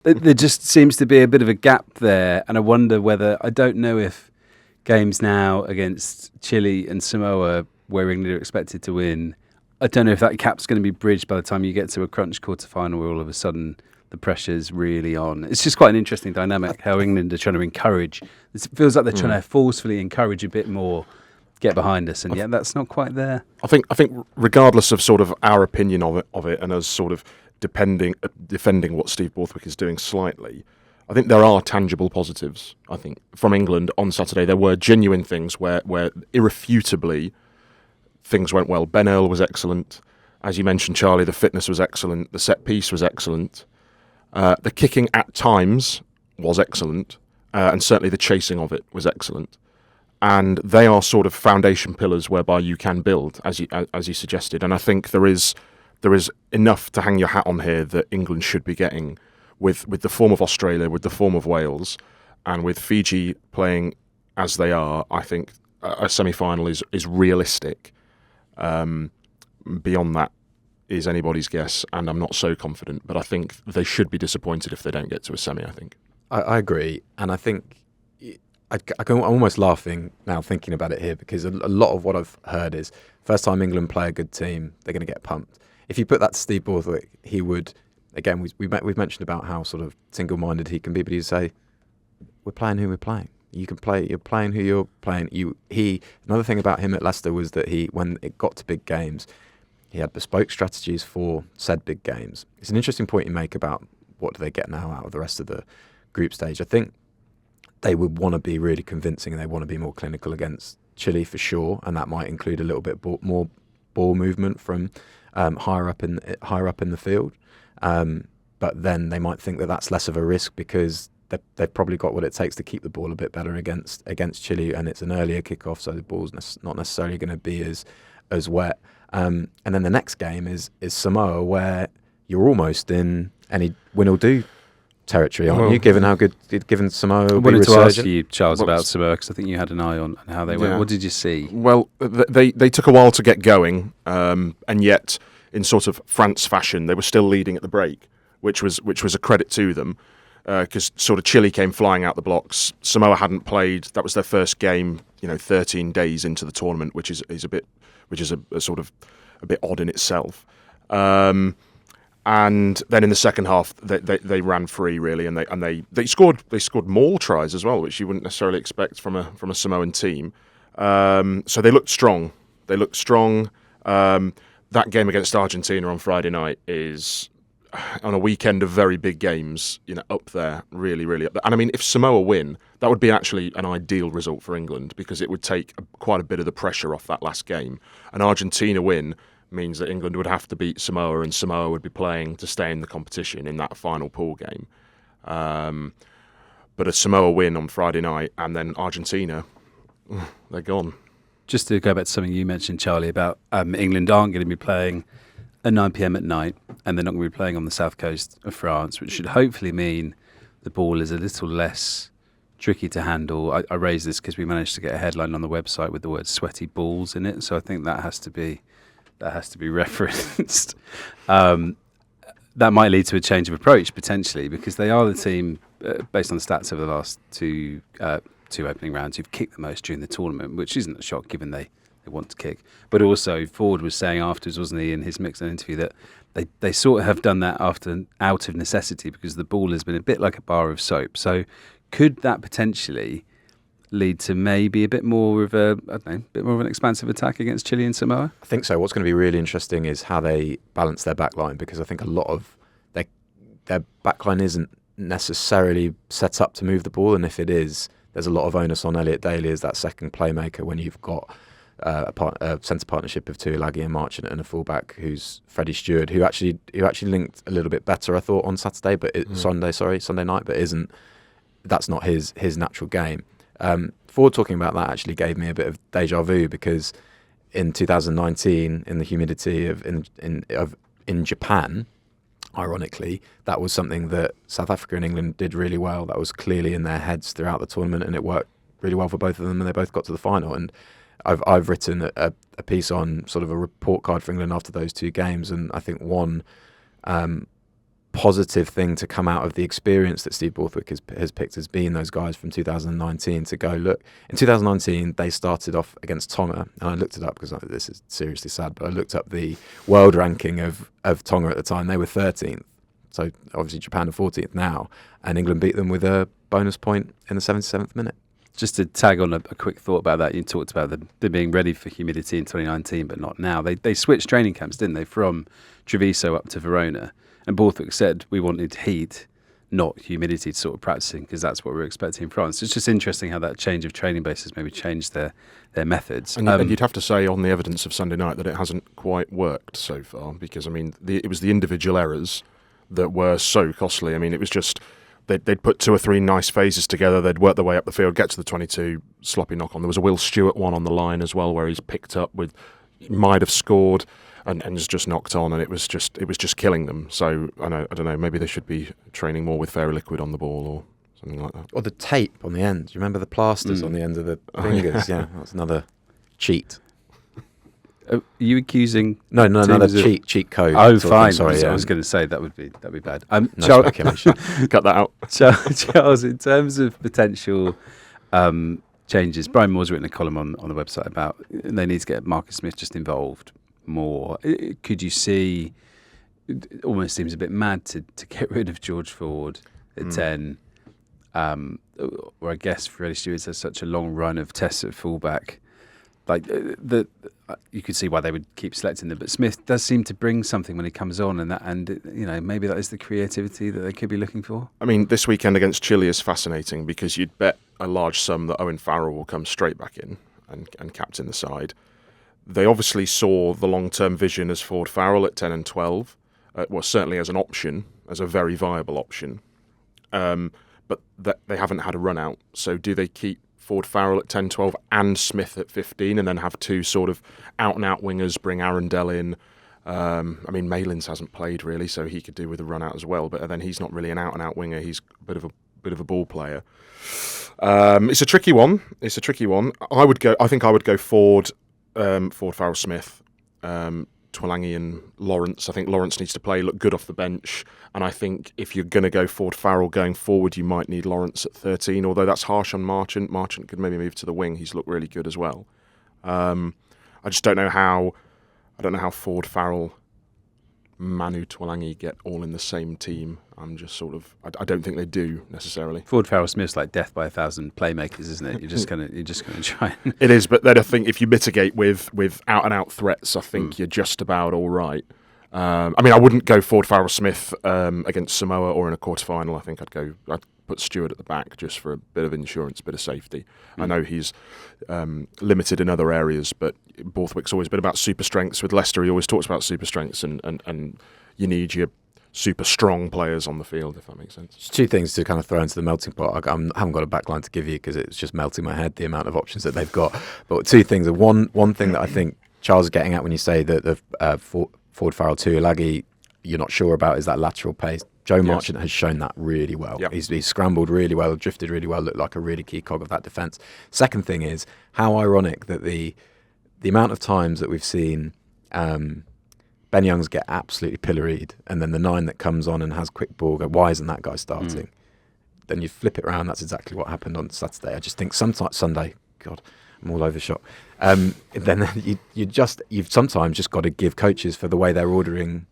There just seems to be a bit of a gap there, and I wonder whether, I don't know if games now against Chile and Samoa, where England are expected to win, I don't know if that gap's going to be bridged by the time you get to a crunch quarter-final where all of a sudden the pressure's really on. It's just quite an interesting dynamic how England are trying to encourage. It feels like they're trying to forcefully encourage a bit more, get behind us, and yet that's not quite there. I think regardless of sort of our opinion of it and us sort of defending what Steve Borthwick is doing slightly, I think there are tangible positives. I think from England on Saturday there were genuine things where irrefutably things went well. Ben Earl was excellent. As you mentioned, Charlie, the fitness was excellent. The set piece was excellent. The kicking at times was excellent. And certainly the chasing of it was excellent. And they are sort of foundation pillars whereby you can build, as you suggested. And I think there is enough to hang your hat on here that England should be getting with the form of Australia, with the form of Wales, and with Fiji playing as they are. I think a semi-final is realistic. Beyond that is anybody's guess, and I'm not so confident, but I think they should be disappointed if they don't get to a semi, I think. I agree, and I think I'm almost laughing now thinking about it here, because a lot of what I've heard is first time England play a good team, they're going to get pumped. If you put that to Steve Borthwick, he would, again, we've mentioned about how sort of single-minded he can be, but he'd say, we're playing who we're playing. You're playing who you're playing. Another thing about him at Leicester was that when it got to big games, he had bespoke strategies for said big games. It's an interesting point you make about what do they get now out of the rest of the group stage. I think they would want to be really convincing and they want to be more clinical against Chile for sure, and that might include a little bit more ball movement from higher up in the field. But then they might think that that's less of a risk because they've probably got what it takes to keep the ball a bit better against Chile, and it's an earlier kickoff, so the ball's not necessarily going to be as wet. And then the next game is Samoa, where you're almost in any win or do territory, aren't you? Given Samoa. I wanted to ask you, Charles, about Samoa, because I think you had an eye on how they went. What did you see? Well, they took a while to get going, and yet in sort of France fashion, they were still leading at the break, which was a credit to them. Because sort of Chile came flying out the blocks. Samoa hadn't played. That was their first game, 13 days into the tournament, which is a bit odd in itself. And then in the second half, they ran free really, and they scored more tries as well, which you wouldn't necessarily expect from a Samoan team. So they looked strong. That game against Argentina on Friday night is, on a weekend of very big games, up there, really, really up there. And I mean, if Samoa win, that would be actually an ideal result for England, because it would take quite a bit of the pressure off that last game. An Argentina win means that England would have to beat Samoa, and Samoa would be playing to stay in the competition in that final pool game. But a Samoa win on Friday night, and then Argentina, they're gone. Just to go back to something you mentioned, Charlie, about England aren't going to be playing at 9 p.m. at night, and they're not going to be playing on the south coast of France, which should hopefully mean the ball is a little less tricky to handle. I raised this because we managed to get a headline on the website with the word "sweaty balls" in it, so I think that has to be referenced. That might lead to a change of approach potentially, because they are the team, based on the stats over the last two opening rounds, who've kicked the most during the tournament, which isn't a shock given they want to kick. But also, Ford was saying afterwards, wasn't he, in his Mixed interview, that they sort of have done that out of necessity, because the ball has been a bit like a bar of soap. So could that potentially lead to maybe a bit more of an expansive attack against Chile and Samoa? I think so. What's going to be really interesting is how they balance their backline, because I think a lot of their backline isn't necessarily set up to move the ball, and if it is, there's a lot of onus on Elliot Daly as that second playmaker when you've got a centre partnership of Tuilagi and Marchant, and a fullback who's Freddie Stewart, who actually linked a little bit better, I thought, on Saturday, but Sunday night, but that's not his natural game. Ford talking about that actually gave me a bit of deja vu, because in 2019, in the humidity of in Japan, ironically, that was something that South Africa and England did really well. That was clearly in their heads throughout the tournament, and it worked really well for both of them, and they both got to the final. And I've written a piece on sort of a report card for England after those two games, and I think one positive thing to come out of the experience that Steve Borthwick has picked as being those guys from 2019 to go, look, in 2019 they started off against Tonga, and I looked it up because this is seriously sad, but I looked up the world ranking of Tonga at the time. They were 13th, so obviously Japan are 14th now, and England beat them with a bonus point in the 77th minute. Just to tag on a quick thought about that, you talked about them being ready for humidity in 2019, but not now. They switched training camps, didn't they, from Treviso up to Verona. And Borthwick said we wanted heat, not humidity, to sort of practicing, because that's what we're expecting in France. It's just interesting how that change of training bases maybe changed their methods. And you'd have to say on the evidence of Sunday night that it hasn't quite worked so far, because, I mean, it was the individual errors that were so costly. I mean, it was just they'd put 2 or 3 nice phases together, they'd work their way up the field, get to the 22, sloppy knock on. There was a Will Stewart one on the line as well, where he's picked up with, might have scored, and is just knocked on, and it was just killing them. So I don't know. Maybe they should be training more with fairy liquid on the ball or something like that. Or the tape on the end. Do you remember the plasters on the end of the fingers? Yeah, that's another cheat. Are you accusing? No, another cheat code. Oh, fine. Sorry, I was going to say that would be bad. No speculation. Cut that out. Charles, in terms of potential changes, Brian Moore's written a column on the website about they need to get Marcus Smith just involved more. Could you see? It almost seems a bit mad to get rid of George Ford at 10. Or I guess Freddie Stewart has such a long run of tests at fullback. Like you could see why they would keep selecting them, but Smith does seem to bring something when he comes on, and maybe that is the creativity that they could be looking for. I mean, this weekend against Chile is fascinating because you'd bet a large sum that Owen Farrell will come straight back in and captain the side. They obviously saw the long-term vision as Ford Farrell at 10 and 12, well, certainly as an option, as a very viable option, but they haven't had a run out. So do they keep Ford Farrell at 10, 12 and Smith at 15 and then have 2 sort of out-and-out wingers, bring Arundel in? I mean, Malins hasn't played really, so he could do with a run out as well, but then he's not really an out-and-out winger. He's a bit of a ball player. It's a tricky one. I think I would go Ford, Farrell, Smith, Twalangi and Lawrence. I think Lawrence needs to look good off the bench, and I think if you're going to go Ford Farrell going forward, you might need Lawrence at 13, although that's harsh on Marchant. Marchant could maybe move to the wing. He's looked really good as well. I just don't know how Ford Farrell, Manu Twalangi get all in the same team. I'm just sort of I don't think they do necessarily. Ford Farrell Smith's like death by 1,000 playmakers, isn't it? You're just gonna try. It is, but then I think if you mitigate with out and out threats, I think you're just about all right. I mean, I wouldn't go Ford Farrell Smith against Samoa or in a quarterfinal. I think I'd put Stewart at the back just for a bit of insurance, a bit of safety. I know he's limited in other areas, but Borthwick's always been about super strengths. With Leicester, he always talks about super strengths, and you need your super strong players on the field, if that makes sense. Just 2 things to kind of throw into the melting pot. I haven't got a backline to give you because it's just melting my head, the amount of options that they've got. But 2 things. One thing that I think Charles is getting at when you say that the Ford Farrell Tuilagi you're not sure about is that lateral pace. Joe Marchant has shown that really well. Yep. He's scrambled really well, drifted really well, looked like a really key cog of that defence. Second thing is how ironic that the amount of times that we've seen Ben Youngs get absolutely pilloried, and then the 9 that comes on and has quick ball go, why isn't that guy starting? Then you flip it around, that's exactly what happened on Saturday. I just think sometimes Sunday, God, I'm all over the shop. Then you've sometimes just got to give coaches for the way they're ordering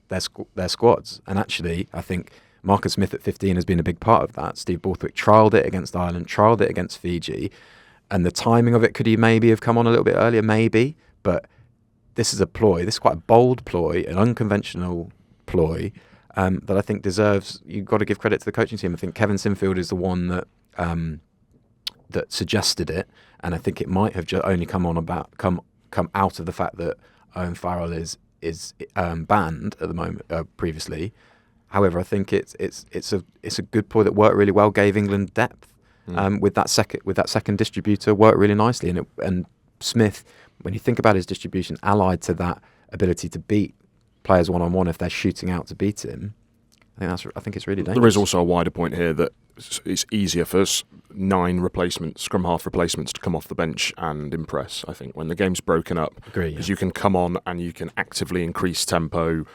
their squads. And actually, I think Marcus Smith at 15 has been a big part of that. Steve Borthwick trialled it against Ireland, trialled it against Fiji, and the timing of it, could he maybe have come on a little bit earlier? Maybe, but this is a ploy. This is quite a bold ploy, an unconventional ploy that I think deserves. You've got to give credit to the coaching team. I think Kevin Sinfield is the one that that suggested it, and I think it might have just only come out of the fact that Owen Farrell is banned at the moment. Previously, however, I think it's a good ploy that worked really well. Gave England depth with that second distributor, worked really nicely, and Smith, when you think about his distribution, allied to that ability to beat players one-on-one if they're shooting out to beat him, I think it's really dangerous. There is also a wider point here that it's easier for 9 scrum half replacements to come off the bench and impress, I think, when the game's broken up. Agree, because you can come on and you can actively increase tempo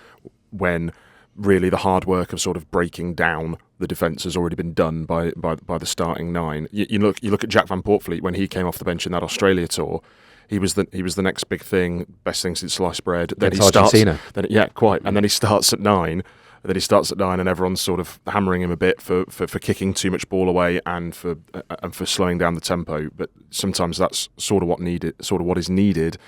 when really the hard work of sort of breaking down the defence has already been done by the starting 9. You look at Jack Van Poortvliet when he came off the bench in that Australia tour. He was the next big thing, best thing since sliced bread. Then he starts, and then he starts at 9. And everyone's sort of hammering him a bit for kicking too much ball away and for slowing down the tempo. But sometimes that's sort of what is needed.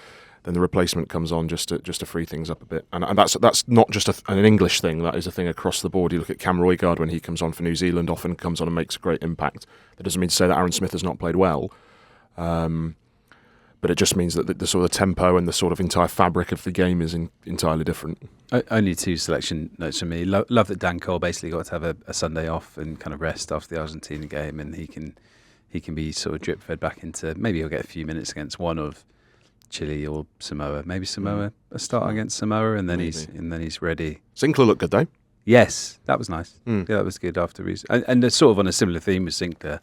Then the replacement comes on just to free things up a bit. And that's not just an English thing. That is a thing across the board. You look at Cam Roigard when he comes on for New Zealand, often comes on and makes a great impact. That doesn't mean to say that Aaron Smith has not played well. But it just means that the sort of tempo and the sort of entire fabric of the game is entirely different. Only 2 selection notes from me. Love that Dan Cole basically got to have a Sunday off and kind of rest after the Argentina game, and he can be sort of drip fed back into, maybe he'll get a few minutes against one of Chile or Samoa. Maybe Samoa, a start against Samoa, and then he's ready. Sinclair looked good though. Yes, that was nice. Yeah, that was good after and sort of on a similar theme with Sinclair.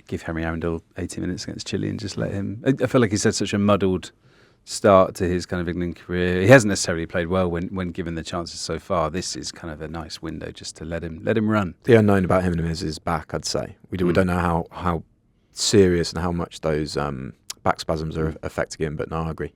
Give Henry Arundel 80 minutes against Chile and just let him. I feel like he's had such a muddled start to his kind of England career. He hasn't necessarily played well when given the chances so far. This is kind of a nice window just to let him run. The unknown about him is his back, I'd say. We don't know how serious and how much those back spasms are affecting him, but no, I agree.